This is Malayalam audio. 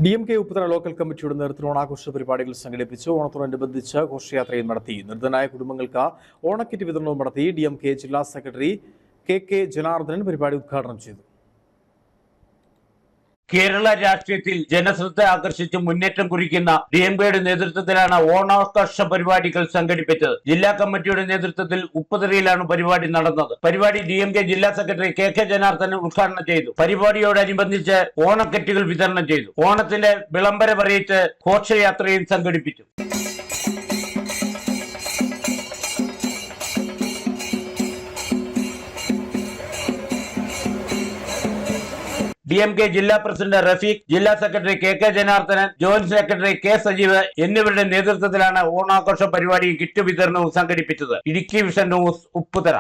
DMK ഉപ്പുതറ ലോക്കൽ കമ്മിറ്റിയുടെ നേതൃത്വത്തിൽ ഓണാഘോഷ പരിപാടികൾ സംഘടിപ്പിച്ചു. ഓണത്തോടനുബന്ധിച്ച് ഘോഷയാത്രയും നടത്തി. നിർധനായ കുടുംബങ്ങൾക്ക് ഓണക്കിറ്റ് വിതരണവും നടത്തി. DMK ജില്ലാ സെക്രട്ടറി KK ജനാർദ്ദനൻ പരിപാടി ഉദ്ഘാടനം ചെയ്തു. കേരള രാഷ്ട്രീയത്തിൽ ജനശ്രദ്ധ ആകർഷിച്ച് മുന്നേറ്റം കുറിക്കുന്ന DMKയുടെ നേതൃത്വത്തിലാണ് ഓണാഘോഷ പരിപാടികൾ സംഘടിപ്പിച്ചത്. ജില്ലാ കമ്മിറ്റിയുടെ നേതൃത്വത്തിൽ ഉപ്പുതറയിലാണ് പരിപാടി നടന്നത്. പരിപാടി DMK ജില്ലാ സെക്രട്ടറി KK ജനാർദ്ദനൻ ഉദ്ഘാടനം ചെയ്തു. പരിപാടിയോടനുബന്ധിച്ച് ഓണക്കിറ്റുകൾ വിതരണം ചെയ്തു. ഓണത്തിന്റെ വിളംബരം അറിയിച്ച് ഘോഷയാത്രയും സംഘടിപ്പിച്ചു. DMK ജില്ലാ പ്രസിഡന്റ് റഫീഖ്, ജില്ലാ secretary KK Janardhanan, joint secretary K Sajeev എന്നിവരുടെ നേതൃത്വത്തിലാണ് ഓണാഘോഷ പരിപാടിയും കിറ്റ് വിതരണവും സംഘടിപ്പിച്ചത്. Idukki vision news, Upputhara.